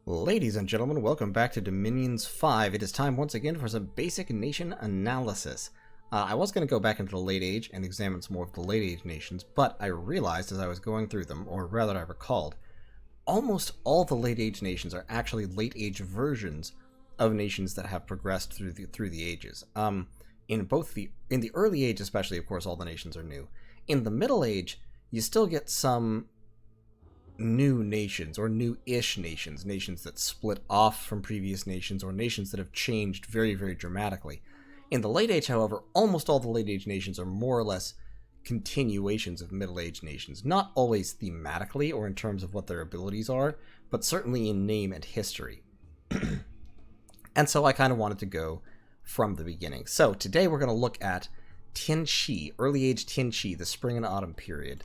Ladies and gentlemen, welcome back to Dominions 5. It is time once again for some basic nation analysis. I was going to go back into the Late Age and examine some more of the Late Age nations, but I realized as I was going through them, or rather I recalled, almost all the Late Age nations are actually Late Age versions of nations that have progressed through the ages. In the Early Age especially, of course, all the nations are new. In the Middle Age, you still get some new nations, or new-ish nations that split off from previous nations, or nations that have changed very, very dramatically. In the Late Age, however, almost all the Late Age nations are more or less continuations of Middle Age nations, not always thematically or in terms of what their abilities are, but certainly in name and history. And so I kind of wanted to go from the beginning. So today we're going to look at Tinchy, Early Age Tinchy, the Spring and Autumn period.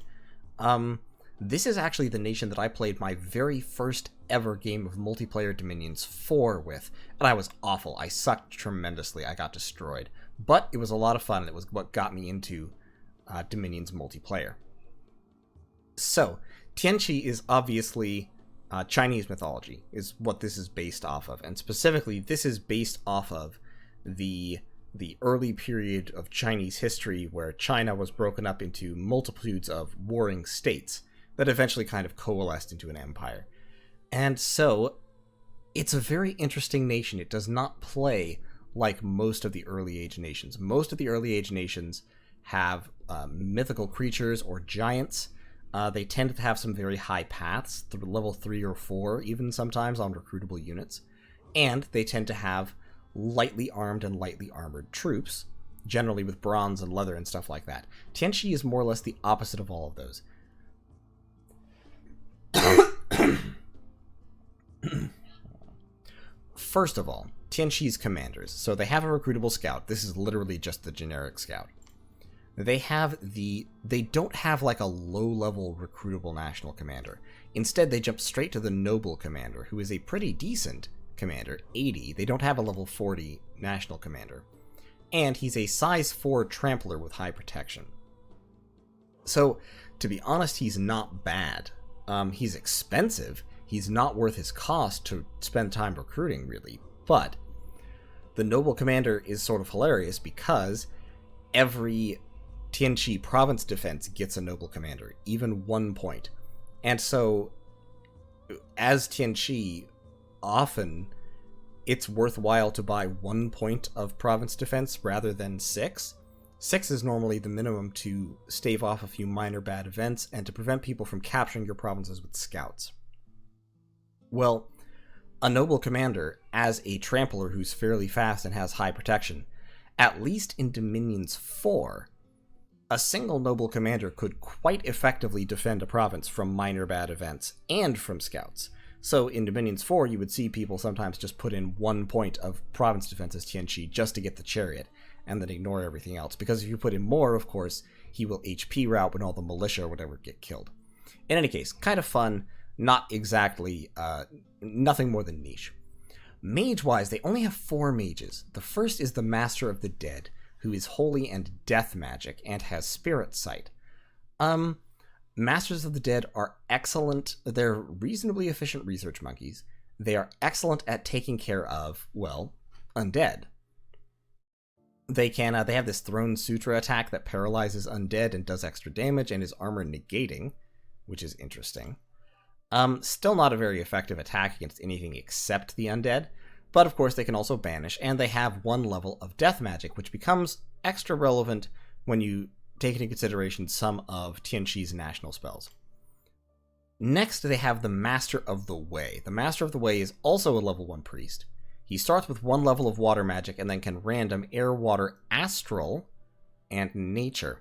This is actually the nation that I played my very first ever game of multiplayer Dominions 4 with, and I was awful. I sucked tremendously. I got destroyed. But it was a lot of fun, and it was what got me into Dominions multiplayer. So, Tinchy is obviously Chinese mythology, is what this is based off of, and specifically, this is based off of the early period of Chinese history where China was broken up into multitudes of warring states that eventually kind of coalesced into an empire. And so, it's a very interesting nation. It does not play like most of the Early Age nations. Most of the Early Age nations have mythical creatures or giants. They tend to have some very high paths, level 3 or 4, even sometimes on recruitable units. And they tend to have lightly armed and lightly armored troops, generally with bronze and leather and stuff like that. Tinchy is more or less the opposite of all of those. First of all, Tinchy's commanders. So they have a recruitable scout. This is literally just the generic scout. They don't have like a low-level recruitable national commander. Instead, they jump straight to the noble commander, who is a pretty decent commander, 80. They don't have a level 40 national commander. And he's a size 4 trampler with high protection. So, to be honest, he's not bad. He's expensive. He's not worth his cost to spend time recruiting, really. But the noble commander is sort of hilarious because every Tinchy province defense gets a noble commander, even 1 point. And so, as Tinchy, often it's worthwhile to buy 1 point of province defense rather than 6. 6 is normally the minimum to stave off a few minor bad events and to prevent people from capturing your provinces with scouts. Well, a noble commander, as a trampler who's fairly fast and has high protection, at least in Dominions 4, a single noble commander could quite effectively defend a province from minor bad events and from scouts. So in Dominions 4, you would see people sometimes just put in 1 point of province defense as Tinchy just to get the chariot, and then ignore everything else. Because if you put in more, of course, he will HP route when all the militia or whatever get killed. In any case, kind of fun, not exactly, nothing more than niche. Mage-wise, they only have 4 mages. The first is the Master of the Dead, who is holy and death magic, and has spirit sight. Masters of the Dead are excellent. They're reasonably efficient research monkeys. They are excellent at taking care of, well, undead. They have this Throne Sutra attack that paralyzes undead and does extra damage and is armor negating, which is interesting. Still not a very effective attack against anything except the undead, but of course they can also banish, and they have 1 level of death magic, which becomes extra relevant when you take into consideration some of Tinchy's national spells. Next, they have the Master of the Way. The Master of the Way is also a level 1 priest. He starts with 1 level of water magic and then can random air, water, astral, and nature.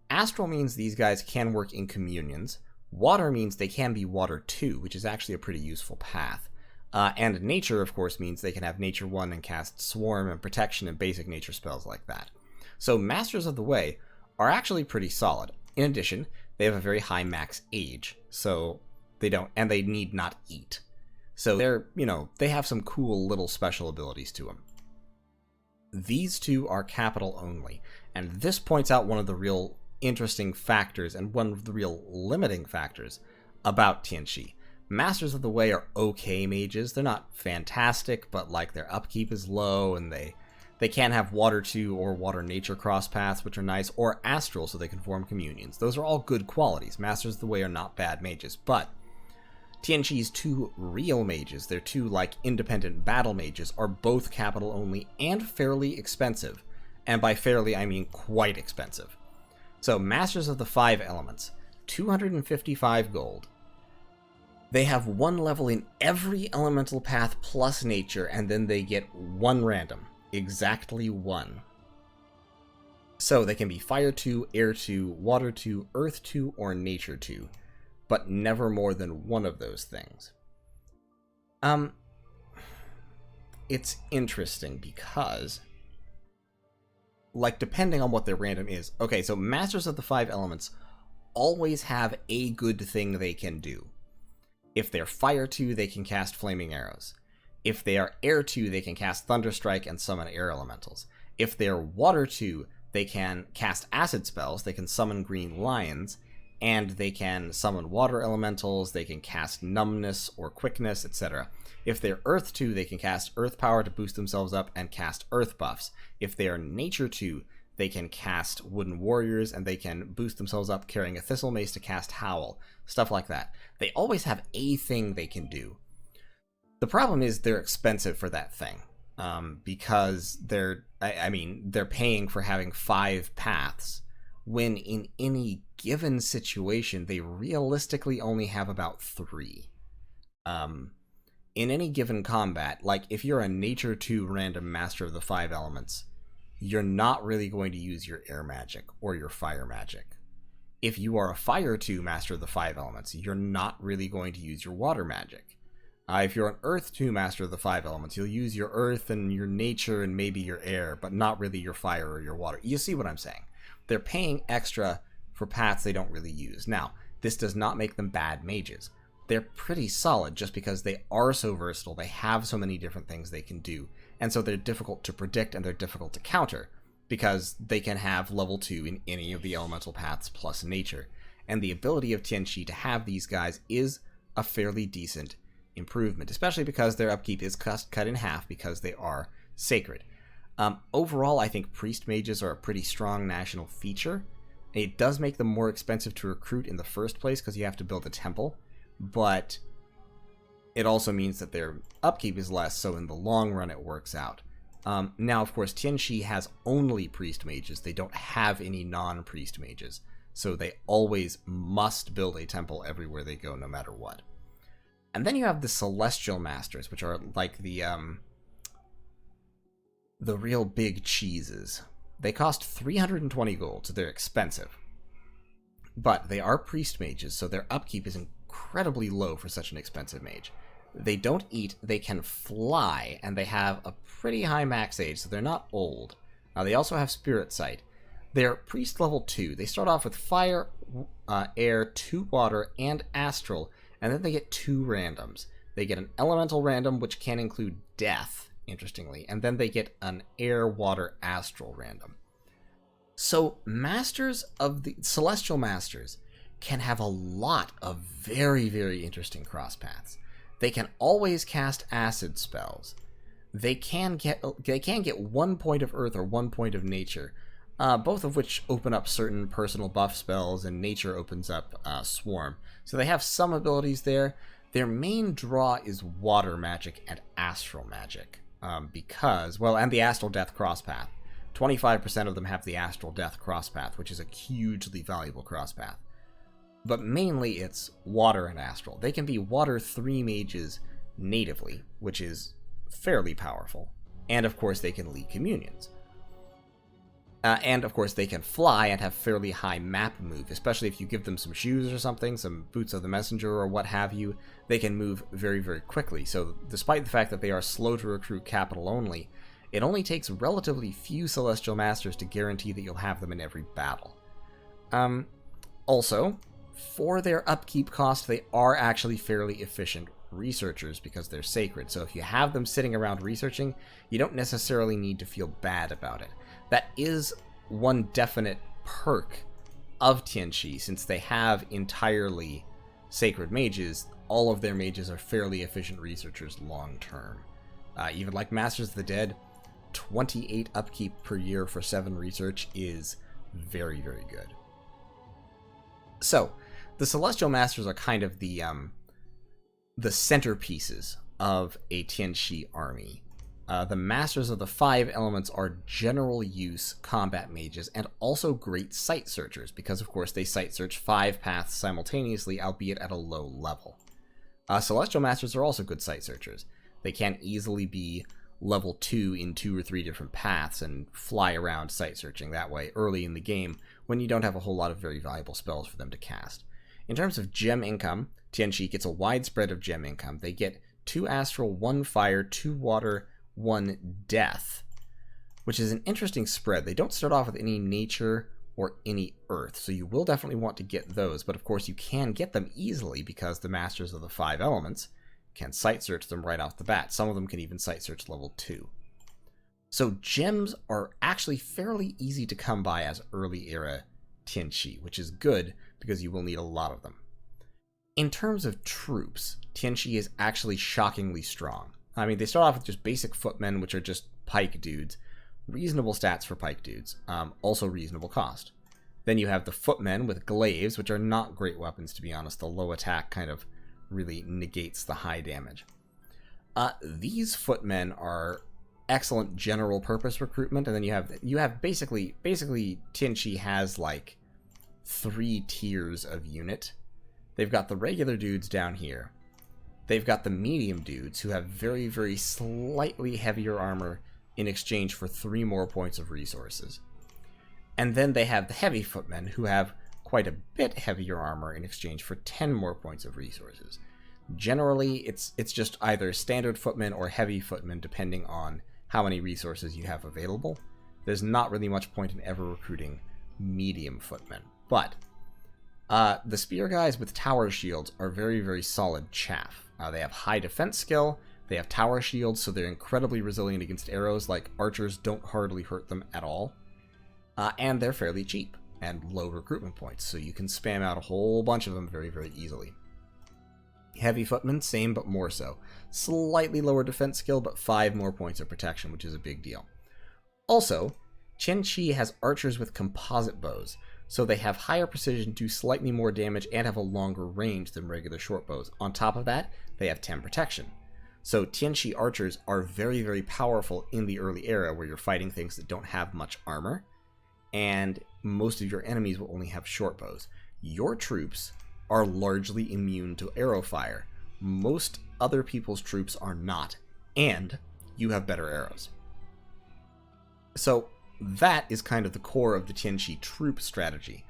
Astral means these guys can work in communions. Water means they can be water 2, which is actually a pretty useful path. And nature, of course, means they can have nature 1 and cast swarm and protection and basic nature spells like that. So Masters of the Way are actually pretty solid. In addition, they have a very high max age, so they need not eat. So they have some cool little special abilities to them. These two are capital only, and this points out one of the real interesting factors and one of the real limiting factors about Tinchy. Masters of the Way are okay mages. They're not fantastic, but like their upkeep is low, and they can have Water 2 or Water Nature cross paths, which are nice, or Astral, so they can form communions. Those are all good qualities. Masters of the Way are not bad mages, but Tinchy's two real mages, their two like independent battle mages, are both capital only and fairly expensive. And by fairly, I mean quite expensive. So Masters of the 5 Elements, 255 gold. They have one level in every elemental path plus nature, and then they get one random. Exactly one. So they can be Fire 2, Air 2, Water 2, Earth 2, or Nature 2. But never more than one of those things. It's interesting because, like, depending on what their random is. Okay, so Masters of the 5 Elements always have a good thing they can do. If they're Fire 2, they can cast Flaming Arrows. If they are Air 2, they can cast Thunderstrike and summon Air Elementals. If they're Water 2, they can cast Acid spells, they can summon Green Lions, and they can summon Water Elementals, they can cast Numbness or Quickness, etc. If they're Earth 2, they can cast Earth Power to boost themselves up and cast Earth buffs. If they are Nature 2, they can cast Wooden Warriors, and they can boost themselves up carrying a Thistle Mace to cast Howl. Stuff like that. They always have a thing they can do. The problem is they're expensive for that thing. Because they're paying for having 5 paths, when in any given situation, they realistically only have about 3. In any given combat, like if you're a Nature 2 random Master of the 5 Elements, you're not really going to use your Air Magic or your Fire Magic. If you are a Fire 2 Master of the 5 Elements, you're not really going to use your Water Magic. If you're an Earth 2 Master of the 5 Elements, you'll use your Earth and your Nature and maybe your Air, but not really your Fire or your Water. You see what I'm saying? They're paying extra for paths they don't really use. Now, this does not make them bad mages. They're pretty solid just because they are so versatile, they have so many different things they can do, and so they're difficult to predict and they're difficult to counter, because they can have level 2 in any of the elemental paths plus nature. And the ability of Tinchy to have these guys is a fairly decent improvement, especially because their upkeep is cut in half because they are sacred. Overall, I think priest mages are a pretty strong national feature. It does make them more expensive to recruit in the first place because you have to build a temple, but it also means that their upkeep is less, so in the long run it works out. Now, of course, Tinchy has only priest mages. They don't have any non-priest mages, so they always must build a temple everywhere they go, no matter what. And then you have the Celestial Masters, which are like the real big cheeses. They cost 320 gold, so they're expensive. But they are priest mages, so their upkeep is incredibly low for such an expensive mage. They don't eat, they can fly, and they have a pretty high max age, so they're not old. They also have Spirit Sight. They're priest level 2. They start off with Fire, Air, 2 Water, and Astral, and then they get 2 randoms. They get an Elemental random, which can include Death, interestingly, and then they get an Air, Water, Astral random. So Masters of the Celestial Masters can have a lot of very, very interesting cross paths. They can always cast acid spells. They can get 1 point of Earth or 1 point of Nature, both of which open up certain personal buff spells, and Nature opens up Swarm. So they have some abilities there. Their main draw is Water Magic and Astral Magic, and the Astral Death cross path. 25% of them have the Astral Death cross path, which is a hugely valuable cross path. But mainly it's Water and Astral. They can be Water 3 mages natively, which is fairly powerful. And of course they can lead communions. And of course they can fly and have fairly high map move, especially if you give them some shoes or something, some boots of the messenger or what have you. They can move very, very quickly. So despite the fact that they are slow to recruit capital only, it only takes relatively few Celestial Masters to guarantee that you'll have them in every battle. Also, for their upkeep cost, they are actually fairly efficient researchers because they're sacred. So if you have them sitting around researching, you don't necessarily need to feel bad about it. That is one definite perk of Tinchy, since they have entirely sacred mages. all of their mages are fairly efficient researchers long term. Even like Masters of the Dead, 28 upkeep per year for 7 research is very, very good. So, the Celestial Masters are kind of the centerpieces of a Tinchy army. The Masters of the 5 Elements are general use combat mages and also great sight searchers, because of course they sight search 5 paths simultaneously, albeit at a low level. Celestial Masters are also good sight searchers. They can easily be level 2 in 2 or 3 different paths and fly around sight searching that way early in the game when you don't have a whole lot of very valuable spells for them to cast. In terms of gem income, Tinchy gets a wide spread of gem income. They get 2 astral, 1 fire, 2 water, 1 death, which is an interesting spread. They don't start off with any nature or any earth, so you will definitely want to get those, but of course you can get them easily because the Masters of the 5 Elements can sight search them right off the bat. Some of them can even sight search level 2. So gems are actually fairly easy to come by as early era Tinchy, which is good because you will need a lot of them. In terms of troops, Tinchy is actually shockingly strong. I mean, they start off with just basic footmen, which are just pike dudes. Reasonable stats for pike dudes, also reasonable cost. Then you have the footmen with glaives, which are not great weapons, to be honest. The low attack kind of really negates the high damage. These footmen are excellent general purpose recruitment, and then you have basically Tinchy has like 3 tiers of unit. They've got the regular dudes down here. They've got the medium dudes who have very, very slightly heavier armor in exchange for 3 more points of resources. And then they have the heavy footmen who have quite a bit heavier armor in exchange for 10 more points of resources. Generally, it's just either standard footmen or heavy footmen depending on how many resources you have available. There's not really much point in ever recruiting medium footmen. But the spear guys with tower shields are very, very solid chaff. They have high defense skill, they have tower shields, so they're incredibly resilient against arrows. Like, archers don't hardly hurt them at all. And they're fairly cheap and low recruitment points, so you can spam out a whole bunch of them very, very easily. Heavy footmen, same but more so. Slightly lower defense skill, but 5 more points of protection, which is a big deal. Also, Tinchy has archers with composite bows, so they have higher precision, do slightly more damage, and have a longer range than regular short bows. On top of that, they have 10 protection. So Tinchy archers are very, very powerful in the early era where you're fighting things that don't have much armor, and most of your enemies will only have short bows. Your troops are largely immune to arrow fire. Most other people's troops are not, and you have better arrows. So that is kind of the core of the Tinchy troop strategy.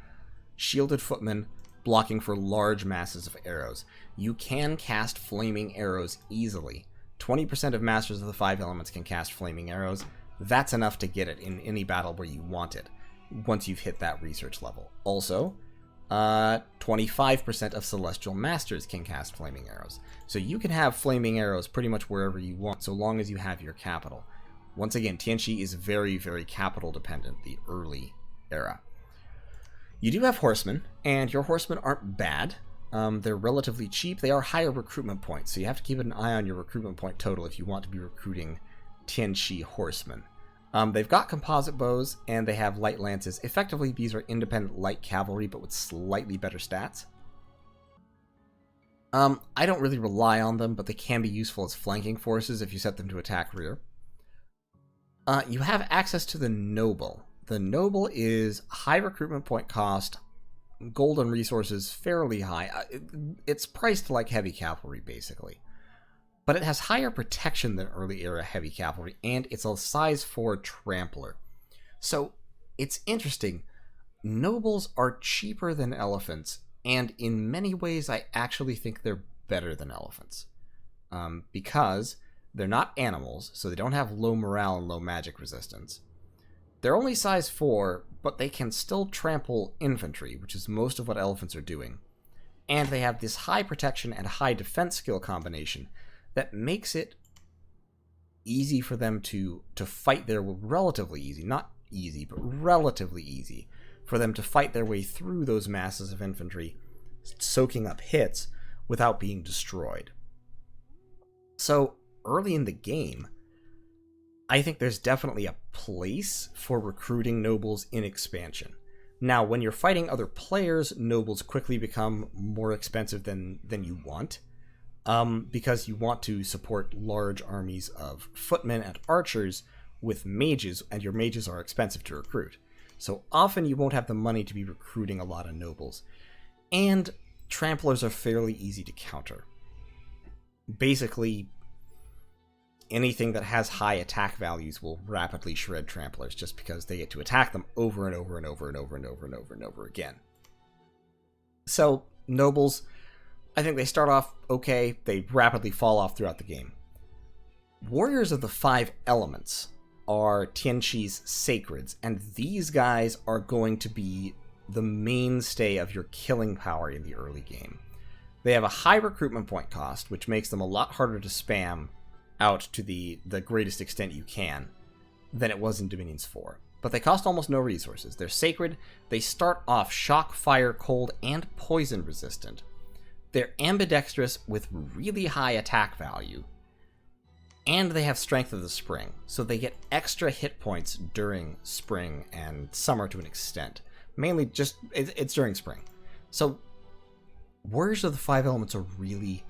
Shielded footmen blocking for large masses of arrows. You can cast flaming arrows easily. 20% of Masters of the 5 Elements can cast flaming arrows. That's enough to get it in any battle where you want it, once you've hit that research level. Also, 25% of Celestial Masters can cast flaming arrows. So you can have flaming arrows pretty much wherever you want, so long as you have your capital. Once again, Tinchy is very, very capital dependent, the early era. You do have horsemen, and your horsemen aren't bad. They're relatively cheap. They are higher recruitment points, so you have to keep an eye on your recruitment point total if you want to be recruiting Tinchy horsemen. They've got composite bows, and they have light lances. Effectively, these are independent light cavalry, but with slightly better stats. I don't really rely on them, but they can be useful as flanking forces if you set them to attack rear. You have access to the Noble. The Noble is high recruitment point cost, gold and resources fairly high. It's priced like heavy cavalry, basically. But it has higher protection than early era heavy cavalry, and it's a size 4 trampler. So, it's interesting. Nobles are cheaper than elephants, and in many ways I actually think they're better than elephants. Because they're not animals, so they don't have low morale and low magic resistance. They're only size 4, but they can still trample infantry, which is most of what elephants are doing. And they have this high protection and high defense skill combination that makes it easy for them to fight their relatively easy, not easy, but relatively easy, for them to fight their way through those masses of infantry, soaking up hits, without being destroyed. So early in the game, I think there's definitely a place for recruiting nobles in expansion. Now, when you're fighting other players, nobles quickly become more expensive than you want, because you want to support large armies of footmen and archers with mages, and your mages are expensive to recruit. So often you won't have the money to be recruiting a lot of nobles. And tramplers are fairly easy to counter. Basically, anything that has high attack values will rapidly shred tramplers just because they get to attack them over and over and over and over and over and over and over again. So, nobles, I think they start off okay, they rapidly fall off throughout the game. Warriors of the 5 elements are Tinchy's sacreds, and these guys are going to be the mainstay of your killing power in the early game. They have a high recruitment point cost, which makes them a lot harder to spam out to the greatest extent you can than it was in Dominions 4. But they cost almost no resources. They're sacred, they start off shock, fire, cold, and poison resistant. They're ambidextrous with really high attack value, and they have strength of the spring, so they get extra hit points during spring and summer to an extent. Mainly just, it's during spring. So, Warriors of the 5 elements are really,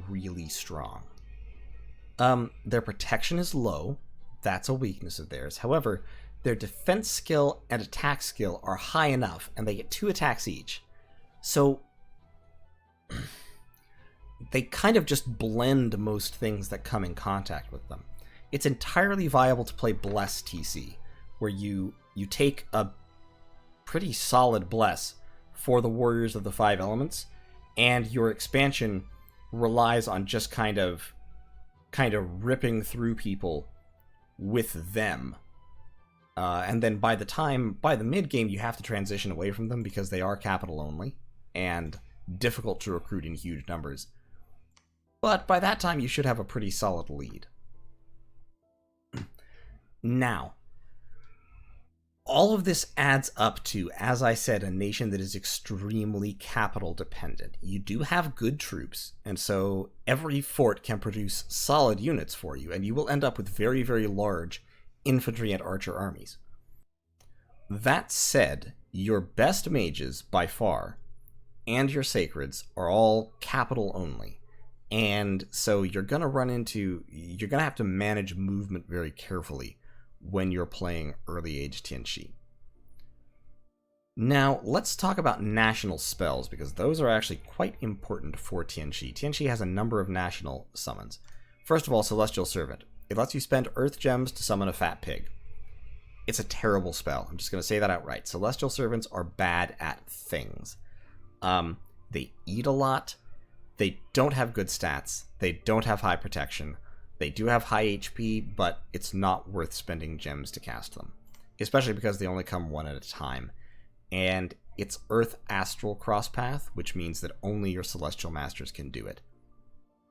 really strong. Their protection is low. That's a weakness of theirs. However, their defense skill and attack skill are high enough, and they get 2 attacks each. So, they kind of just blend most things that come in contact with them. It's entirely viable to play Bless TC, where you take a pretty solid Bless for the Warriors of the 5 elements, and your expansion relies on just kind of ripping through people with them. And then by the mid-game, you have to transition away from them because they are capital only, and difficult to recruit in huge numbers. But by that time, you should have a pretty solid lead. Now, all of this adds up to, as I said, a nation that is extremely capital dependent. You do have good troops, and so every fort can produce solid units for you, and you will end up with very, very large infantry and archer armies. That said, your best mages, by far, and your sacreds are all capital only. And so you're going to have to manage movement very carefully when you're playing early age Tinchy. Now, let's talk about national spells, because those are actually quite important for Tinchy. Tinchy has a number of national summons. First of all, Celestial Servant. It lets you spend Earth Gems to summon a fat pig. It's a terrible spell. I'm just going to say that outright. Celestial Servants are bad at things. They eat a lot. They don't have good stats. They don't have high protection. They do have high HP, but it's not worth spending gems to cast them. Especially because they only come one at a time. And it's Earth Astral Crosspath, which means that only your Celestial Masters can do it.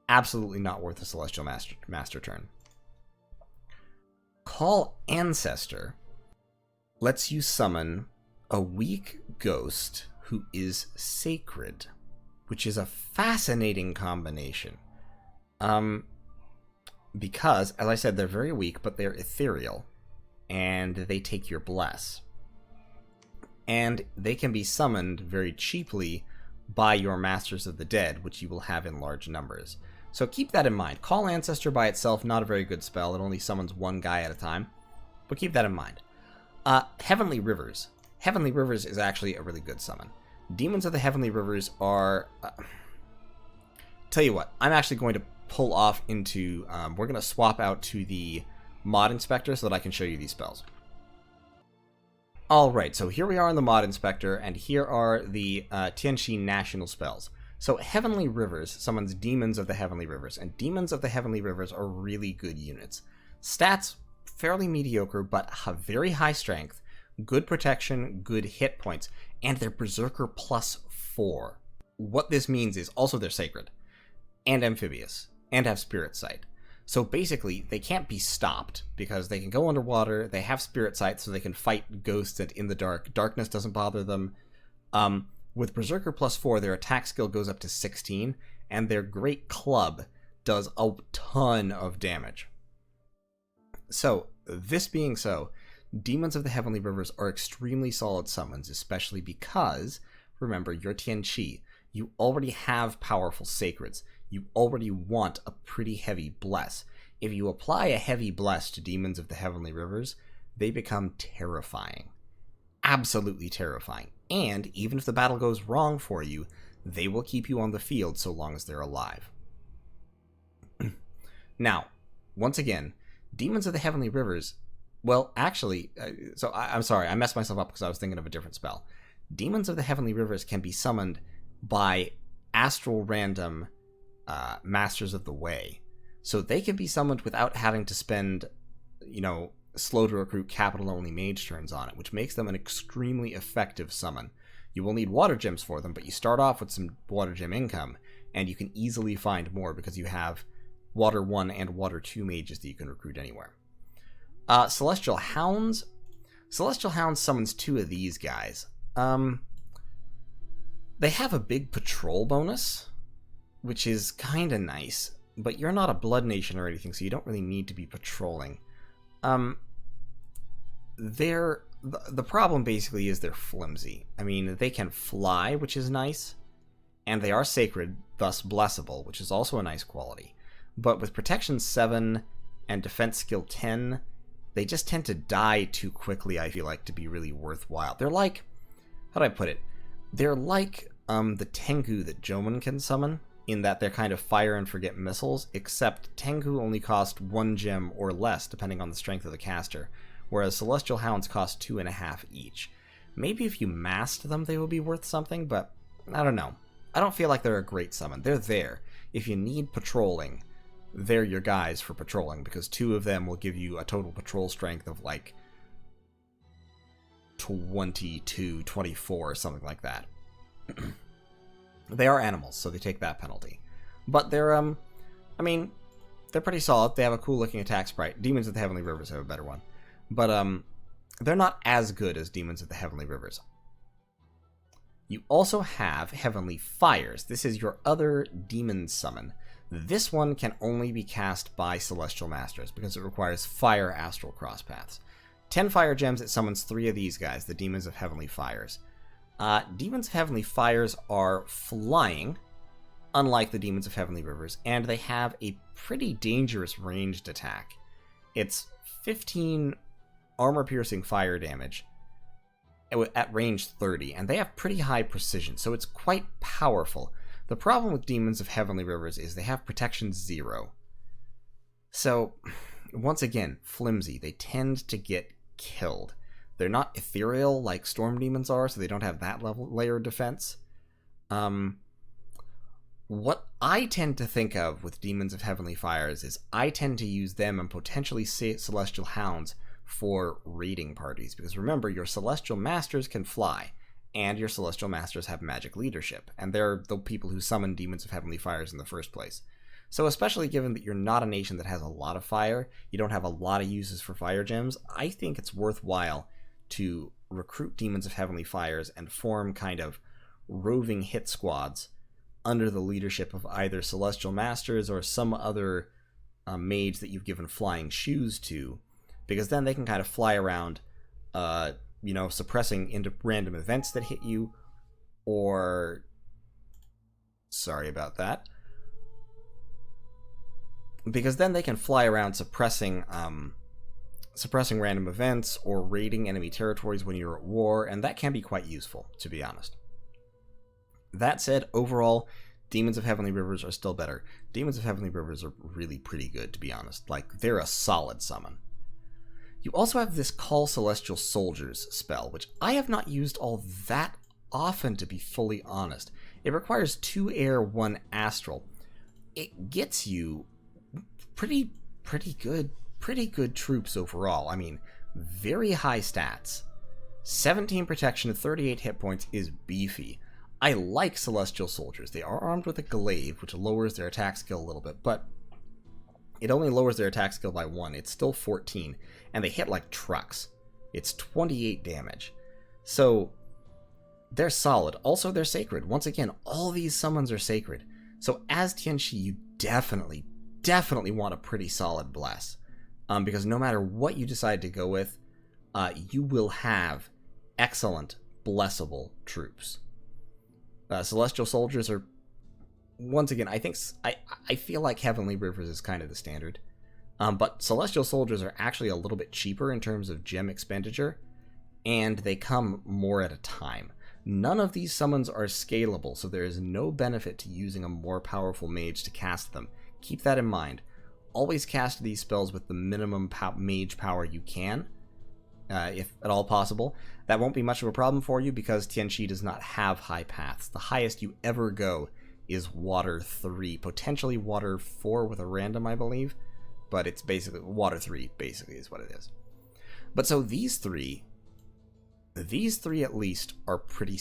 Absolutely not worth a Celestial Master turn. Call Ancestor lets you summon a weak ghost who is sacred, which is a fascinating combination. Because, as I said, they're very weak, but they're ethereal, and they take your bless. And they can be summoned very cheaply by your Masters of the Dead, which you will have in large numbers. So keep that in mind. Call Ancestor by itself, not a very good spell. It only summons one guy at a time, but keep that in mind. Heavenly Rivers. Heavenly Rivers is actually a really good summon. Demons of the Heavenly Rivers are... tell you what, I'm actually going to pull off into... we're going to swap out to the Mod Inspector so that I can show you these spells. Alright, so here we are in the Mod Inspector, and here are the Tinchy national spells. So Heavenly Rivers summons Demons of the Heavenly Rivers, and Demons of the Heavenly Rivers are really good units. Stats, fairly mediocre, but have very high strength, good protection, good hit points, and they're Berserker +4. What this means is also they're sacred, and amphibious, and have Spirit Sight. So basically, they can't be stopped, because they can go underwater, they have Spirit Sight, so they can fight ghosts and in the dark. Darkness doesn't bother them. With Berserker +4, their attack skill goes up to 16, and their great club does a ton of damage. So, this being so, Demons of the Heavenly Rivers are extremely solid summons, especially because, remember, you're Tinchy. You already have powerful sacreds. You already want a pretty heavy bless. If you apply a heavy bless to Demons of the Heavenly Rivers, they become terrifying. Absolutely terrifying. And even if the battle goes wrong for you, they will keep you on the field so long as they're alive. Now, once again, Demons of the Heavenly Rivers, well, actually, I'm sorry, I messed myself up because I was thinking of a different spell. Demons of the Heavenly Rivers can be summoned by astral random Masters of the Way. So they can be summoned without having to spend, slow to recruit capital-only mage turns on it, which makes them an extremely effective summon. You will need water gems for them, but you start off with some water gem income, and you can easily find more because you have Water 1 and Water 2 mages that you can recruit anywhere. Celestial Hounds. Celestial Hounds summons 2 of these guys. They have a big patrol bonus, which is kind of nice, but you're not a blood nation or anything, so you don't really need to be patrolling. The problem basically is they're flimsy. I mean, they can fly, which is nice, and they are sacred, thus blessable, which is also a nice quality. But with protection 7 and defense skill 10, they just tend to die too quickly, I feel like, to be really worthwhile. They're like, how do I put it? They're like the Tengu that Jomon can summon, in that they're kind of fire and forget missiles, except Tengu only cost 1 gem or less, depending on the strength of the caster, whereas Celestial Hounds cost 2.5 each. Maybe if you masked them, they would be worth something, but I don't know. I don't feel like they're a great summon. They're there. If you need patrolling, they're your guys for patrolling, because 2 of them will give you a total patrol strength of like 22, 24, or something like that. They are animals, so they take that penalty. But they're, they're pretty solid. They have a cool looking attack sprite. Demons of the Heavenly Rivers have a better one. But, they're not as good as Demons of the Heavenly Rivers. You also have Heavenly Fires. This is your other demon summon. This one can only be cast by Celestial Masters, because it requires Fire Astral Crosspaths. 10 Fire Gems, it summons 3 of these guys, the Demons of Heavenly Fires. Demons of Heavenly Fires are flying, unlike the Demons of Heavenly Rivers, and they have a pretty dangerous ranged attack. It's 15 armor-piercing fire damage at range 30, and they have pretty high precision, so it's quite powerful. The problem with Demons of Heavenly Rivers is they have protection 0. So, once again, flimsy. They tend to get killed. They're not ethereal like Storm Demons are, so they don't have that layer of defense. What I tend to think of with Demons of Heavenly Fires is I tend to use them and potentially Celestial Hounds for raiding parties, because remember, your Celestial Masters can fly, and your Celestial Masters have magic leadership, and they're the people who summon Demons of Heavenly Fires in the first place. So especially given that you're not a nation that has a lot of fire, you don't have a lot of uses for fire gems, I think it's worthwhile to recruit Demons of Heavenly Fires and form kind of roving hit squads under the leadership of either Celestial Masters or some other mage that you've given flying shoes to, because then they can kind of fly around, suppressing into random events that hit you, or... Sorry about that. Because then they can fly around suppressing random events or raiding enemy territories when you're at war, and that can be quite useful, to be honest. That said, overall, Demons of Heavenly Rivers are still better. Demons of Heavenly Rivers are really pretty good, to be honest. Like, they're a solid summon. You also have this Call Celestial Soldiers spell, which I have not used all that often, to be fully honest. It requires 2 air, 1 astral. It gets you pretty good troops overall. I mean, very high stats. 17 protection, 38 hit points is beefy. I like Celestial Soldiers. They are armed with a glaive, which lowers their attack skill a little bit, but it only lowers their attack skill by 1. It's still 14, and they hit like trucks. It's 28 damage. So, they're solid. Also, they're sacred. Once again, all these summons are sacred. So as Tinchy, you definitely want a pretty solid bless. Because no matter what you decide to go with, you will have excellent blessable troops. Celestial Soldiers are, once again, I feel like Heavenly Rivers is kind of the standard. But Celestial Soldiers are actually a little bit cheaper in terms of gem expenditure, and they come more at a time. None of these summons are scalable, so there is no benefit to using a more powerful mage to cast them. Keep that in mind. Always cast these spells with the minimum mage power you can, if at all possible. That won't be much of a problem for you because Tinchy does not have high paths. The highest you ever go is Water 3, potentially Water 4 with a random, I believe. But it's basically Water 3, basically, is what it is. But so these three at least are pretty,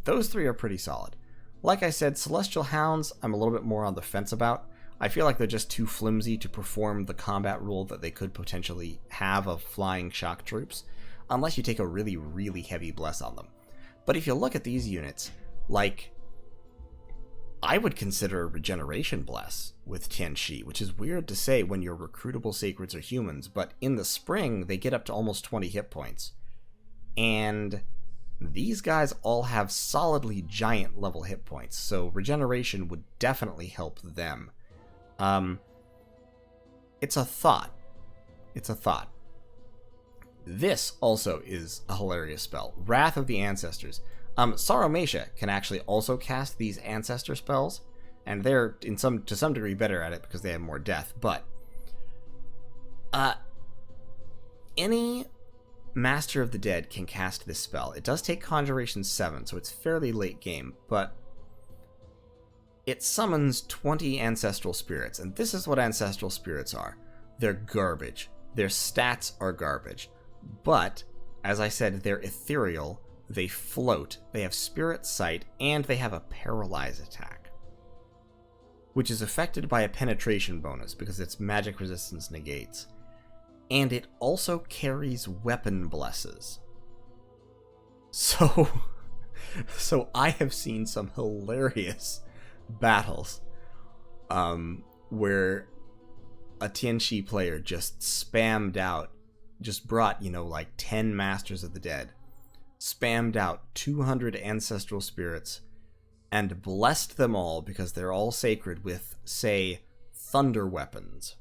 those three are pretty solid. Like I said, Celestial Hounds, I'm a little bit more on the fence about. I feel like they're just too flimsy to perform the combat role that they could potentially have of flying shock troops, unless you take a really, really heavy bless on them. But if you look at these units, like, I would consider a regeneration bless with Tinchy, which is weird to say when your recruitable sacreds are humans, but in the spring, they get up to almost 20 hit points. And these guys all have solidly giant level hit points, so regeneration would definitely help them. It's a thought. It's a thought. This also is a hilarious spell. Wrath of the Ancestors. Sauromatia can actually also cast these ancestor spells, and they're to some degree better at it because they have more death, but any Master of the Dead can cast this spell. It does take Conjuration 7, so it's fairly late game, but it summons 20 ancestral spirits, and this is what ancestral spirits are. They're garbage. Their stats are garbage, but as I said, they're ethereal. They float, they have Spirit Sight, and they have a Paralyze attack, which is affected by a penetration bonus because its magic resistance negates. And it also carries weapon blesses. So I have seen some hilarious battles where a Tinchy player just spammed out, just brought, like 10 Masters of the Dead, spammed out 200 ancestral spirits, and blessed them all because they're all sacred with, say, thunder weapons.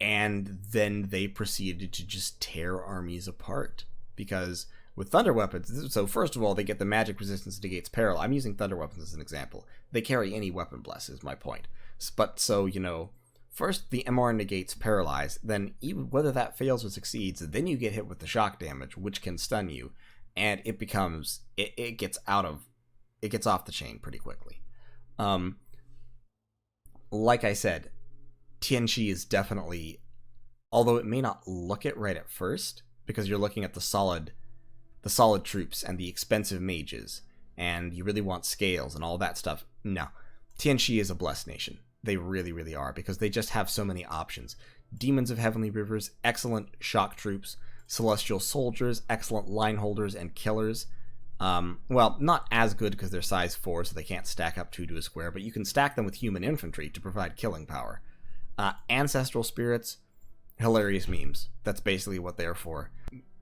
And then they proceeded to just tear armies apart. Because with thunder weapons, so first of all, they get the magic resistance negates peril. I'm using thunder weapons as an example. They carry any weapon bless, is my point. But so, first the MR negates paralyze, then even whether that fails or succeeds, then you get hit with the shock damage, which can stun you, and it becomes, it gets off the chain pretty quickly. Like I said, Tinchy is definitely, although it may not look it right at first, because you're looking at the solid troops and the expensive mages, and you really want scales and all that stuff. No, Tinchy is a blessed nation. They really, really are, because they just have so many options. Demons of Heavenly Rivers, excellent shock troops. Celestial Soldiers, excellent line holders and killers. Well, not as good because they're size 4, so they can't stack up 2 to a square, but you can stack them with human infantry to provide killing power. Ancestral Spirits, hilarious memes. That's basically what they're for.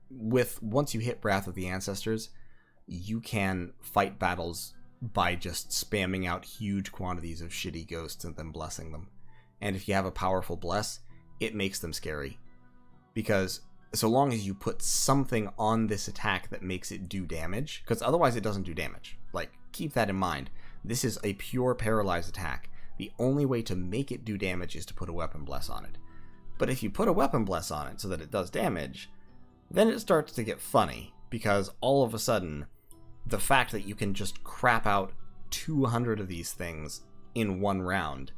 Once you hit Wrath of the Ancestors, you can fight battles by just spamming out huge quantities of shitty ghosts and then blessing them. And if you have a powerful bless, it makes them scary. Because so long as you put something on this attack that makes it do damage, because otherwise it doesn't do damage. Like, keep that in mind. This is a pure paralyzed attack. The only way to make it do damage is to put a weapon bless on it. But if you put a weapon bless on it so that it does damage, then it starts to get funny, because all of a sudden, the fact that you can just crap out 200 of these things in one round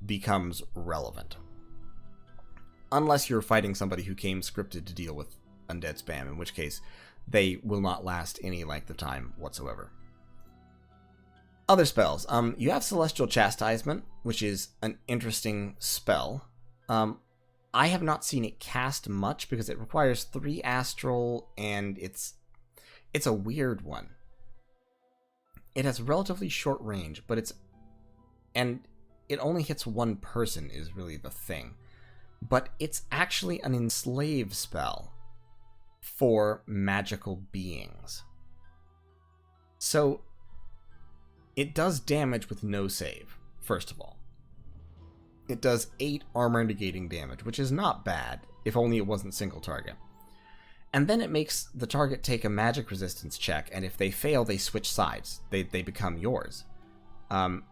becomes relevant. Unless you're fighting somebody who came scripted to deal with undead spam, in which case they will not last any length of time whatsoever. Other spells. You have Celestial Chastisement, which is an interesting spell. I have not seen it cast much because it requires 3 astral, and it's a weird one. it has relatively short range, but and it only hits one person is really the thing. But it's actually an enslave spell for magical beings. So it does damage with no save, first of all. It does 8 armor negating damage, which is not bad, if only it wasn't single target. And then it makes the target take a magic resistance check, and if they fail, they switch sides. They become yours.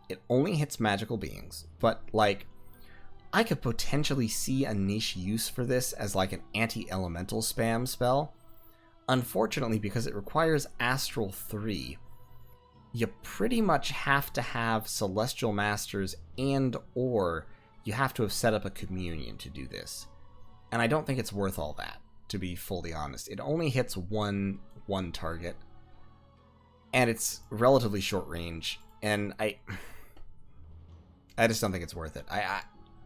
It only hits magical beings, but, like, I could potentially see a niche use for this as, like, an anti-elemental spam spell. Unfortunately, because it requires Astral 3, you pretty much have to have Celestial Masters or you have to have set up a communion to do this. And I don't think it's worth all that, to be fully honest. It only hits one target, and it's relatively short range, and I just don't think it's worth it.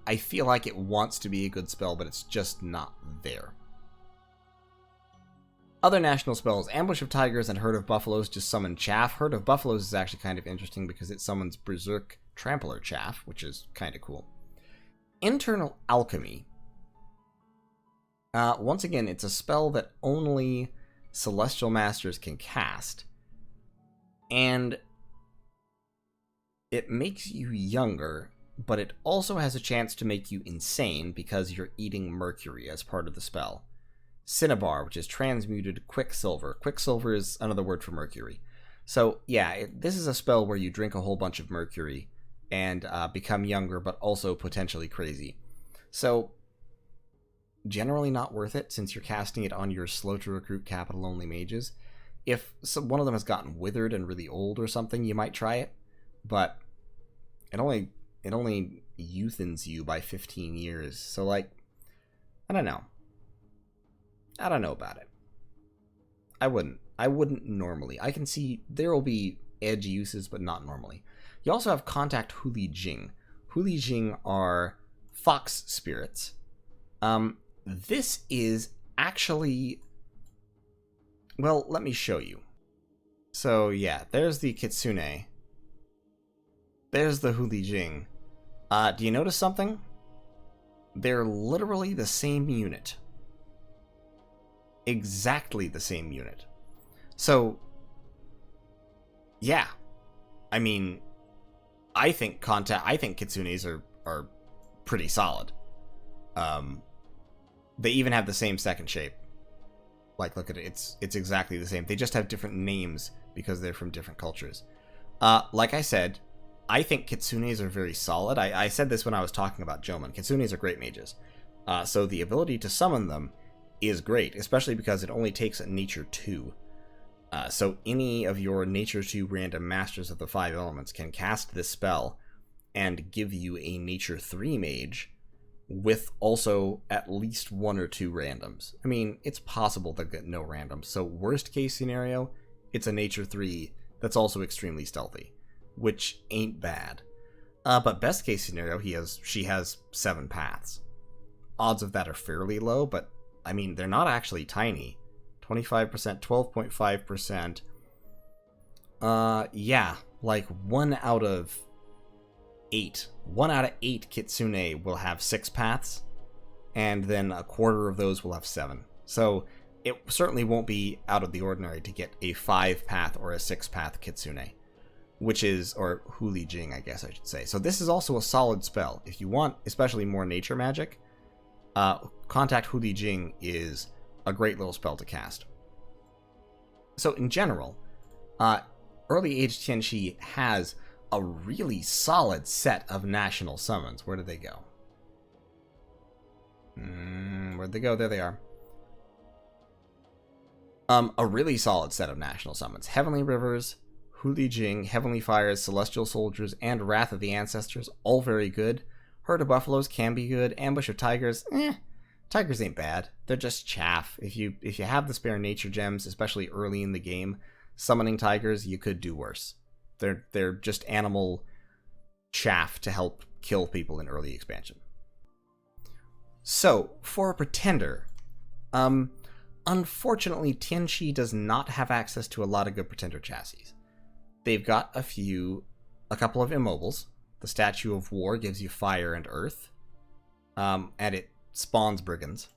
I feel like it wants to be a good spell, but it's just not there. Other national spells, Ambush of Tigers and Herd of Buffaloes just summon Chaff. Herd of Buffaloes is actually kind of interesting because it summons Berserk Trampler Chaff, which is kind of cool. Internal Alchemy. Once again, it's a spell that only Celestial Masters can cast. And it makes you younger, but it also has a chance to make you insane because you're eating mercury as part of the spell. Cinnabar, which is transmuted Quicksilver. Quicksilver is another word for mercury. So, yeah, this is a spell where you drink a whole bunch of mercury and become younger, but also potentially crazy. So, generally not worth it, since you're casting it on your slow-to-recruit capital-only mages. If one of them has gotten withered and really old or something, you might try it, but it only youthens you by 15 years, so, like, I don't know. I don't know about it. I wouldn't normally. I can see there will be edge uses, but not normally. You also have Contact Huli Jing. Huli Jing are fox spirits. This is actually... Well, let me show you. So, yeah, there's the Kitsune. There's the Huli Jing. Do you notice something? They're literally the same unit. Exactly the same unit. So, yeah. I mean, I think Kitsunes are pretty solid. They even have the same second shape. Like, look at it. It's exactly the same. They just have different names because they're from different cultures. Like I said, I think Kitsunes are very solid. I said this when I was talking about Jomon. Kitsunes are great mages. So the ability to summon them is great, especially because it only takes a Nature 2. So any of your Nature 2 random Masters of the 5 Elements can cast this spell and give you a Nature 3 mage with also at least 1 or 2 randoms. I mean, it's possible to get no randoms, so worst case scenario, it's a Nature 3 that's also extremely stealthy, which ain't bad. But best case scenario, she has 7 paths. Odds of that are fairly low, but I mean, they're not actually tiny. 25%, 12.5%. Yeah, like 1 out of 8. 1 out of 8 Kitsune will have 6 paths, and then a quarter of those will have 7. So it certainly won't be out of the ordinary to get a 5-path or a 6-path Kitsune, which is, or Huli Jing, I guess I should say. So this is also a solid spell. If you want, especially more nature magic, Contact Huli Jing is a great little spell to cast. So in general, Early Age Tianchi has a really solid set of national summons. Where did they go? Where'd they go? There they are. A really solid set of national summons. Heavenly Rivers, Huli Jing, Heavenly Fires, Celestial Soldiers, and Wrath of the Ancestors, all very good. Herd of Buffaloes can be good. Ambush of Tigers, Tigers ain't bad. They're just chaff. If you have the spare nature gems, especially early in the game, summoning tigers, you could do worse. They're just animal chaff to help kill people in early expansion. So, for a pretender, unfortunately, Tinchy does not have access to a lot of good pretender chassis. they've got a couple of immobiles. The Statue of War gives you fire and earth, and it spawns brigands,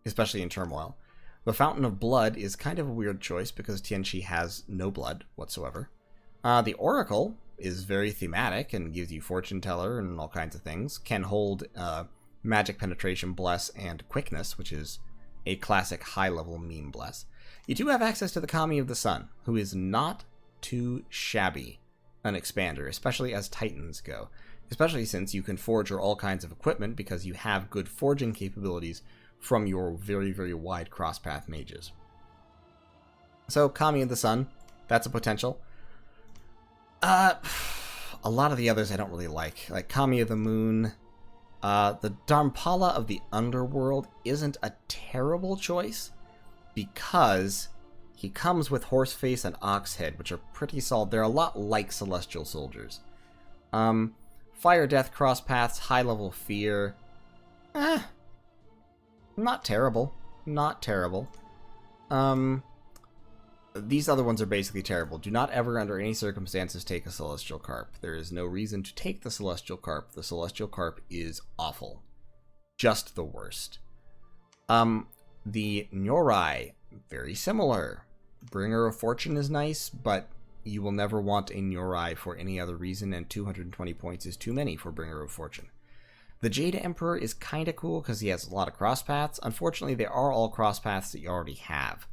especially in Turmoil. The Fountain of Blood is kind of a weird choice because Tinchy has no blood whatsoever. The Oracle is very thematic and gives you Fortune Teller and all kinds of things. Can hold Magic Penetration Bless and Quickness, which is a classic high-level meme bless. You do have access to the Kami of the Sun, who is not too shabby an expander, especially as Titans go. Especially since you can forge her all kinds of equipment because you have good forging capabilities from your very, very wide crosspath mages. So, Kami of the Sun, that's a potential. A lot of the others I don't really like Kami of the Moon. The Dharmpala of the Underworld isn't a terrible choice because he comes with Horseface and Oxhead, which are pretty solid. They're a lot like Celestial Soldiers. Fire Death Crosspaths, High Level Fear. Not terrible. Not terrible. These other ones are basically terrible. Do not ever, under any circumstances, take a Celestial Carp. There is no reason to take the Celestial Carp. The Celestial Carp is awful. Just the worst. The Nyorai, very similar. Bringer of Fortune is nice, but you will never want a Nyorai for any other reason, and 220 points is too many for Bringer of Fortune. The Jade Emperor is kind of cool because he has a lot of crosspaths. Unfortunately, they are all crosspaths that you already have.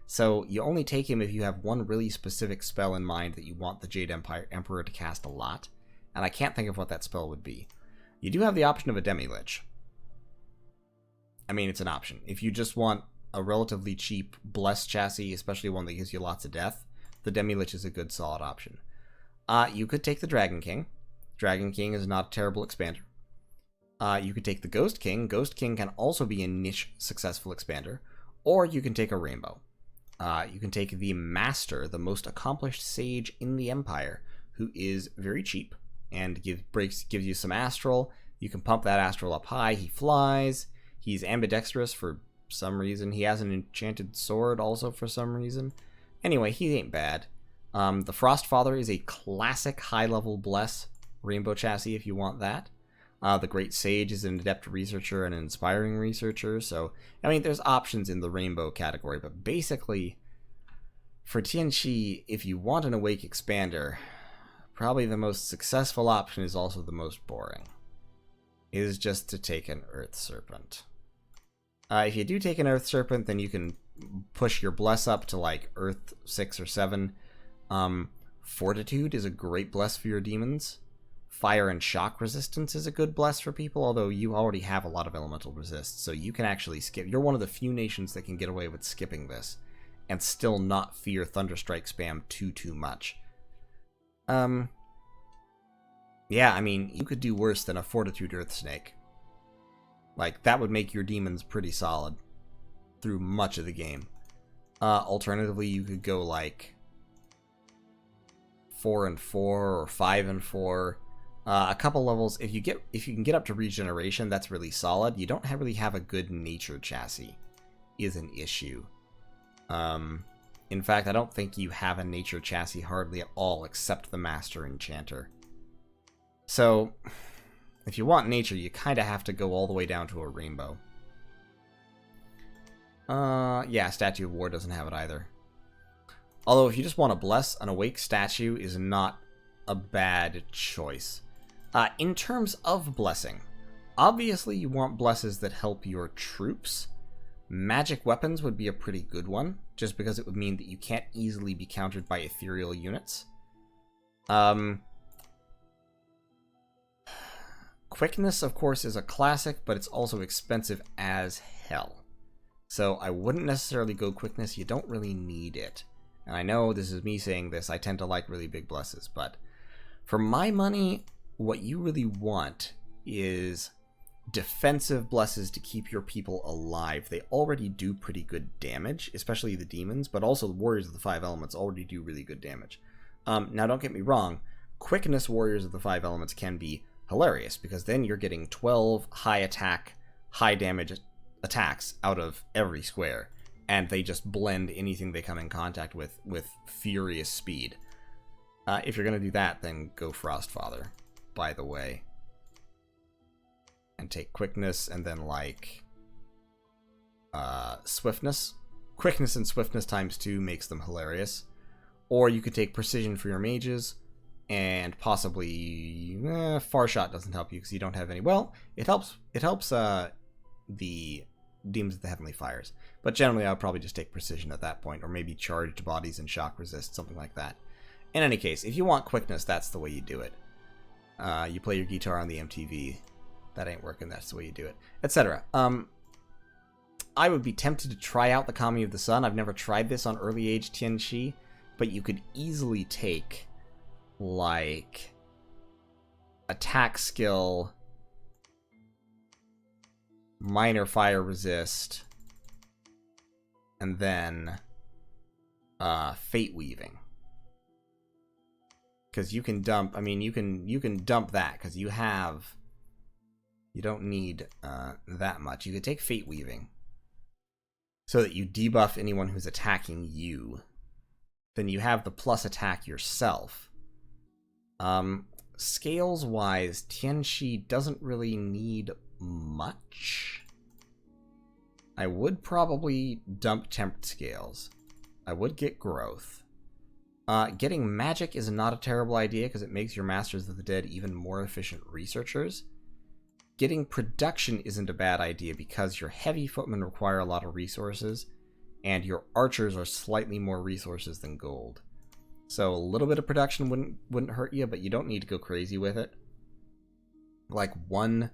So you only take him if you have one really specific spell in mind that you want the Jade Emperor to cast a lot, and I can't think of what that spell would be. You do have the option of a Demi-Lich. I mean, it's an option. If you just want a relatively cheap Bless chassis, especially one that gives you lots of death, the Demi-Lich is a good solid option. You could take the Dragon King. Dragon King is not a terrible expander. You could take the Ghost King. Ghost King can also be a niche successful expander. Or you can take a Rainbow. You can take the Master, the most accomplished sage in the Empire, who is very cheap and gives you some Astral. You can pump that Astral up high. He flies. He's ambidextrous for some reason. He has an enchanted sword also for some reason. Anyway, he ain't bad. The Frostfather is a classic high-level Bless Rainbow chassis if you want that. The Great Sage is an adept researcher and an inspiring researcher, so, I mean, there's options in the Rainbow category, but basically, for Tinchy, if you want an Awake Expander, probably the most successful option is also the most boring, is just to take an Earth Serpent. If you do take an Earth Serpent, then you can push your Bless up to, like, Earth 6 or 7. Fortitude is a great Bless for your demons. Fire and Shock Resistance is a good Bless for people, although you already have a lot of Elemental Resist, so you can actually skip. You're one of the few nations that can get away with skipping this, and still not fear Thunderstrike spam too much. Yeah, I mean, you could do worse than a Fortitude Earth Snake. Like, that would make your demons pretty solid through much of the game. Alternatively, you could go, like, 4 and 4 or 5 and 4. A couple levels, if you can get up to Regeneration, that's really solid. You don't really have a good Nature chassis, is an issue. In fact, I don't think you have a Nature chassis hardly at all, except the Master Enchanter. So, if you want Nature, you kind of have to go all the way down to a Rainbow. Yeah, Statue of War doesn't have it either. Although, if you just want to Bless, an Awake Statue is not a bad choice. In terms of blessing, obviously you want blesses that help your troops. Magic weapons would be a pretty good one, just because it would mean that you can't easily be countered by ethereal units. Quickness, of course, is a classic, but it's also expensive as hell. So I wouldn't necessarily go Quickness, you don't really need it. And I know this is me saying this, I tend to like really big blesses, but for my money, what you really want is defensive blesses to keep your people alive. They already do pretty good damage, especially the demons, but also the warriors of the 5 elements already do really good damage. Now, don't get me wrong, Quickness warriors of the 5 elements can be hilarious, because then you're getting 12 high attack, high damage attacks out of every square, and they just blend anything they come in contact with furious speed. If you're going to do that, then go Frostfather, by the way. And take quickness, and then, like, swiftness. Quickness and swiftness times 2 makes them hilarious. Or you could take precision for your mages, and possibly far shot doesn't help you because you don't have any. Well, it helps. It helps the Demons of the Heavenly Fires, but generally I'll probably just take precision at that point, or maybe charged bodies and shock resist, something like that. In any case, if you want quickness, that's the way you do it. You play your guitar on the MTV. That ain't working. That's the way you do it, etc. I would be tempted to try out the Kami of the Sun. I've never tried this on early age Tinchy, but you could easily take, like, attack skill, minor fire resist, and then fate weaving. Because you can dump, I mean, you can dump that because you don't need that much. You could take fate weaving so that you debuff anyone who's attacking you. Then you have the plus attack yourself. Scales-wise, Tianxi doesn't really need much. I would probably dump temp scales. I would get growth. Getting magic is not a terrible idea because it makes your Masters of the Dead even more efficient researchers. Getting production isn't a bad idea because your heavy footmen require a lot of resources, and your archers are slightly more resources than gold. So a little bit of production wouldn't hurt you, but you don't need to go crazy with it. Like one,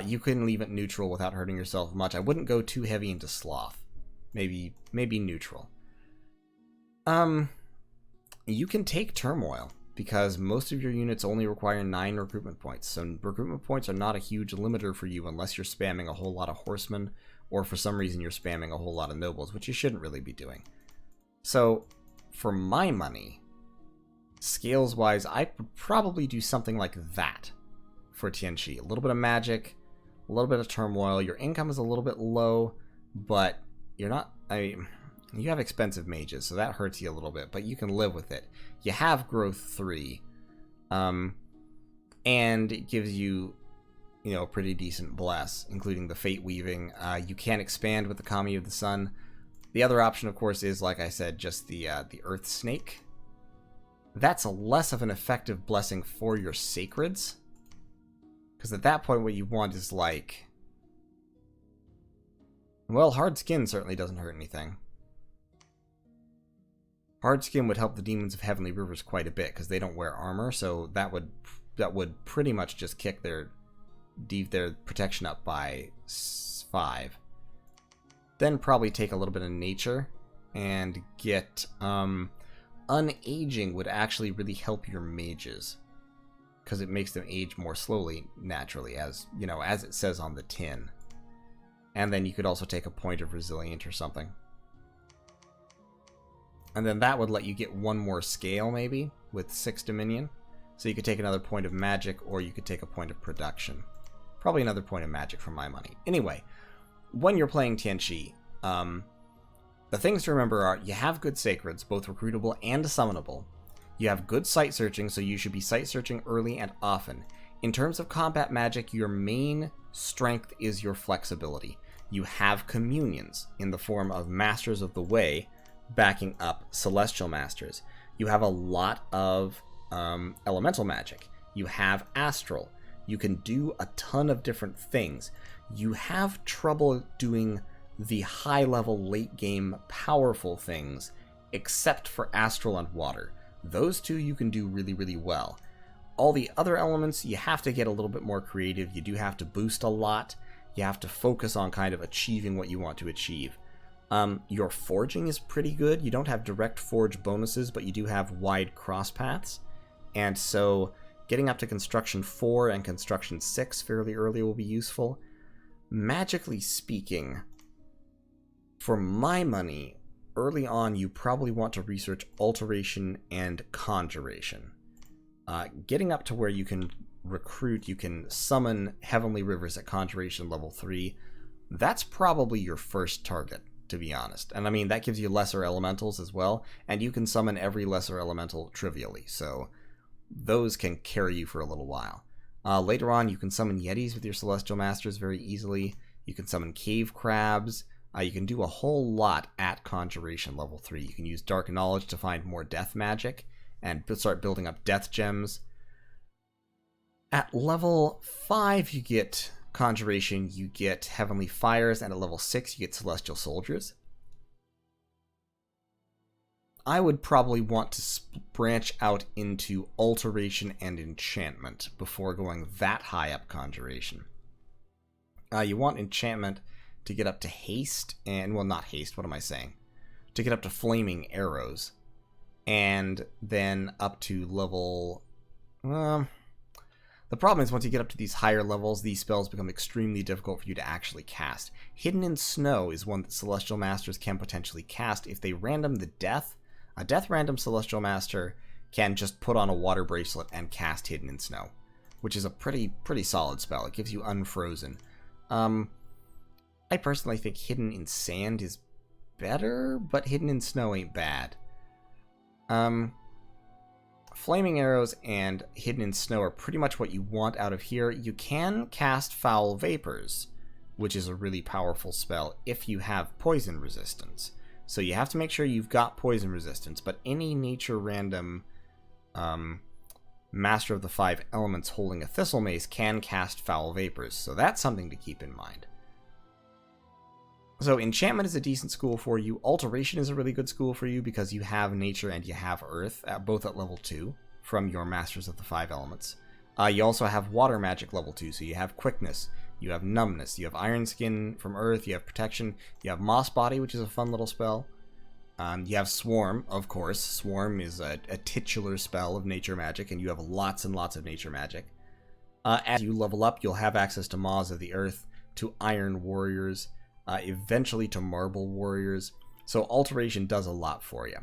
you can leave it neutral without hurting yourself much. I wouldn't go too heavy into sloth. Maybe neutral. You can take turmoil because most of your units only require 9 recruitment points. So recruitment points are not a huge limiter for you unless you're spamming a whole lot of horsemen, or for some reason you're spamming a whole lot of nobles, which you shouldn't really be doing. So for my money, scales-wise, I would probably do something like that for Tianxi. A little bit of magic, a little bit of turmoil. Your income is a little bit low, but you're not... you have expensive mages, so that hurts you a little bit, but you can live with it. You have growth 3, and it gives you, a pretty decent bless, including the fate weaving. You can expand with the Kami of the Sun. The other option, of course, is, like I said, just the Earth Snake. That's a less of an effective blessing for your sacreds, because at that point what you want is, like... Well, hard skin certainly doesn't hurt anything. Hard skin would help the Demons of Heavenly Rivers quite a bit, because they don't wear armor, so that would pretty much just kick their protection up by 5. Then probably take a little bit of nature, and get... Unaging would actually really help your mages, because it makes them age more slowly, naturally, as it says on the tin. And then you could also take a point of resilient or something. And then that would let you get 1 more scale, maybe, with 6 Dominion. So you could take another point of magic, or you could take a point of production. Probably another point of magic for my money. Anyway, when you're playing Tianxi, the things to remember are, you have good sacreds, both recruitable and summonable. You have good sight searching, so you should be sight searching early and often. In terms of combat magic, your main strength is your flexibility. You have communions in the form of Masters of the Way, backing up Celestial Masters. You have a lot of elemental magic. You have astral. You can do a ton of different things. You have trouble doing the high-level, late-game, powerful things, except for astral and water. Those two you can do really, really well. All the other elements, you have to get a little bit more creative. You do have to boost a lot. You have to focus on kind of achieving what you want to achieve. Your forging is pretty good. You don't have direct forge bonuses, but you do have wide cross paths. And so getting up to construction 4 and construction 6 fairly early will be useful. Magically speaking, for my money, early on you probably want to research alteration and conjuration. Getting up to where you can recruit, you can summon Heavenly Rivers at conjuration level 3, that's probably your first target to be honest. And I mean, that gives you lesser elementals as well, and you can summon every lesser elemental trivially, so those can carry you for a little while. Later on, you can summon yetis with your Celestial Masters very easily. You can summon cave crabs. You can do a whole lot at Conjuration level 3. You can use Dark Knowledge to find more death magic and start building up death gems. At level 5, you get Conjuration, you get Heavenly Fires, and at level 6, you get Celestial Soldiers. I would probably want to branch out into Alteration and Enchantment before going that high up Conjuration. You want Enchantment to get up to Haste, and, well, not Haste, what am I saying? To get up to Flaming Arrows, and then up to level... the problem is once you get up to these higher levels, these spells become extremely difficult for you to actually cast. Hidden in Snow is one that Celestial Masters can potentially cast if they random the Death. A Death random Celestial Master can just put on a Water Bracelet and cast Hidden in Snow, which is a pretty solid spell. It gives you Unfrozen. I personally think Hidden in Sand is better, but Hidden in Snow ain't bad. Flaming Arrows and Hidden in Snow are pretty much what you want out of here. You can cast Foul Vapors, which is a really powerful spell if you have poison resistance. So you have to make sure you've got poison resistance, but any nature random Master of the 5 Elements holding a Thistle Mace can cast Foul Vapors, so that's something to keep in mind. So Enchantment is a decent school for you. Alteration is a really good school for you because you have Nature and you have Earth, both at level 2 from your Masters of the 5 Elements. You also have Water Magic level 2, so you have Quickness, you have Numbness, you have Iron Skin from Earth, you have Protection, you have Moss Body, which is a fun little spell. You have Swarm, of course. Swarm is a titular spell of Nature Magic, and you have lots and lots of Nature Magic. As you level up, you'll have access to Maws of the Earth, to Iron Warriors, eventually to Marble Warriors, so Alteration does a lot for you.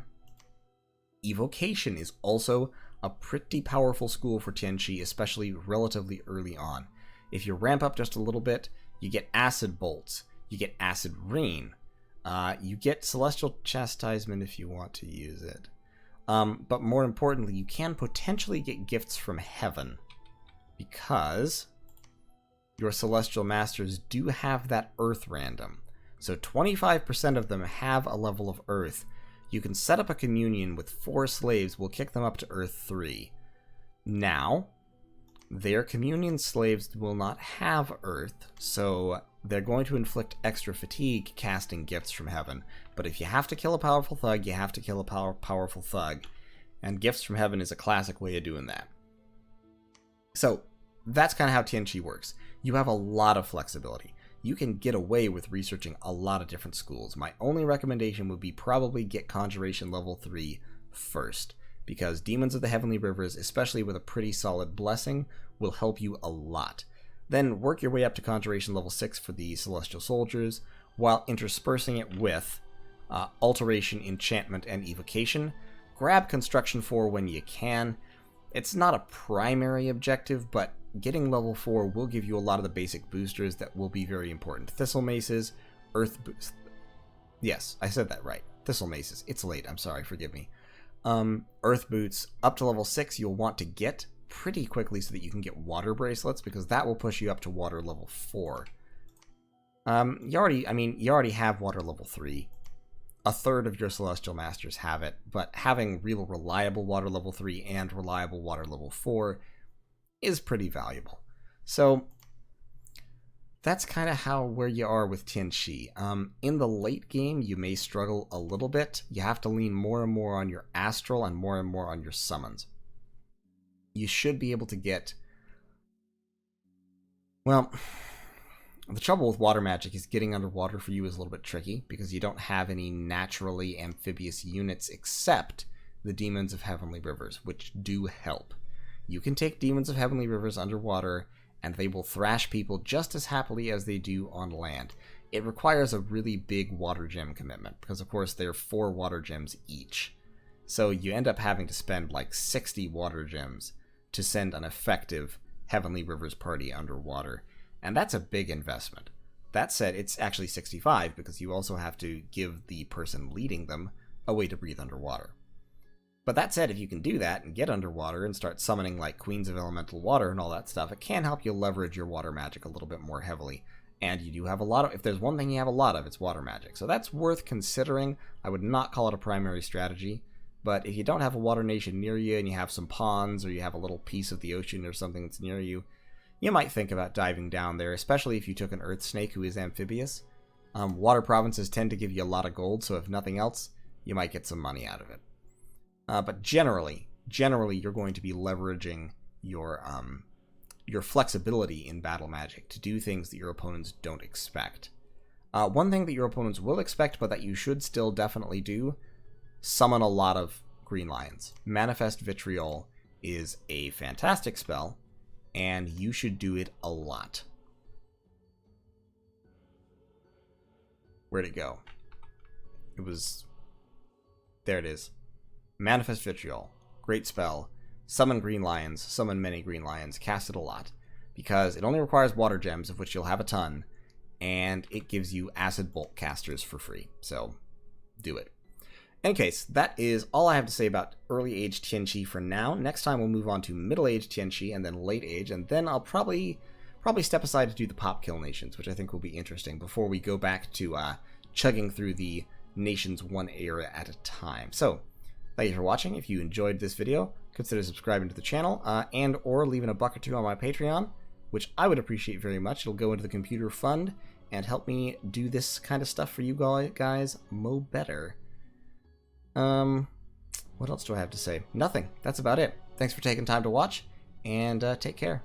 Evocation is also a pretty powerful school for Tinchy, especially relatively early on. If you ramp up just a little bit, you get Acid Bolts, you get Acid Rain, you get Celestial Chastisement if you want to use it. But more importantly, you can potentially get gifts from heaven, because your Celestial Masters do have that Earth random. So 25% of them have a level of Earth. You can set up a communion with 4 slaves. We'll kick them up to Earth 3. Now, their communion slaves will not have Earth, so they're going to inflict extra fatigue casting gifts from heaven. But if you have to kill a powerful thug, you have to kill a powerful thug. And gifts from heaven is a classic way of doing that. So, that's kind of how Tinchy works. You have a lot of flexibility. You can get away with researching a lot of different schools. My only recommendation would be probably get Conjuration level 3 first, because Demons of the Heavenly Rivers, especially with a pretty solid blessing, will help you a lot. Then work your way up to Conjuration level 6 for the Celestial Soldiers, while interspersing it with Alteration, Enchantment, and Evocation. Grab Construction 4 when you can. It's not a primary objective, but getting level 4 will give you a lot of the basic boosters that will be very important. Thistle Maces, Earth Boost. Yes, I said that right. Thistle Maces. It's late, I'm sorry, forgive me. Earth Boots, up to level 6 you'll want to get pretty quickly so that you can get Water Bracelets, because that will push you up to Water level 4. You already have Water level 3. A third of your Celestial Masters have it, but having real reliable Water level 3 and reliable Water level 4 is pretty valuable. So that's kind of where you are with Tinchy. In the late game, you may struggle a little bit. You have to lean more and more on your Astral and more on your summons. You should be able to get... Well, the trouble with water magic is getting underwater for you is a little bit tricky, because you don't have any naturally amphibious units except the Demons of Heavenly Rivers, which do help. You can take Demons of Heavenly Rivers underwater, and they will thrash people just as happily as they do on land. It requires a really big water gem commitment, because of course they're 4 water gems each. So you end up having to spend like 60 water gems to send an effective Heavenly Rivers party underwater, and that's a big investment. That said, it's actually 65 because you also have to give the person leading them a way to breathe underwater. But that said, if you can do that and get underwater and start summoning like Queens of Elemental Water and all that stuff, it can help you leverage your water magic a little bit more heavily. And you do have a lot of, if there's one thing you have a lot of, it's water magic. So that's worth considering. I would not call it a primary strategy. But if you don't have a water nation near you and you have some ponds or you have a little piece of the ocean or something that's near you, you might think about diving down there, especially if you took an earth snake who is amphibious. Water provinces tend to give you a lot of gold, so if nothing else, you might get some money out of it. But generally, you're going to be leveraging your flexibility in battle magic to do things that your opponents don't expect. One thing that your opponents will expect, but that you should still definitely do, summon a lot of green lions. Manifest Vitriol is a fantastic spell, and you should do it a lot. Where'd it go? It was... There it is. Manifest Vitriol. Great spell. Summon green lions. Summon many green lions. Cast it a lot. Because it only requires water gems, of which you'll have a ton, and it gives you acid bolt casters for free. So, do it. In any case, that is all I have to say about early age Tinchy for now. Next time we'll move on to middle age Tinchy and then late age, and then I'll probably step aside to do the pop kill nations, which I think will be interesting before we go back to chugging through the nations one era at a time. So, thank you for watching. If you enjoyed this video, consider subscribing to the channel and or leaving a buck or two on my Patreon, which I would appreciate very much. It'll go into the computer fund and help me do this kind of stuff for you guys mo better. What else do I have to say? Nothing. That's about it. Thanks for taking time to watch, and take care.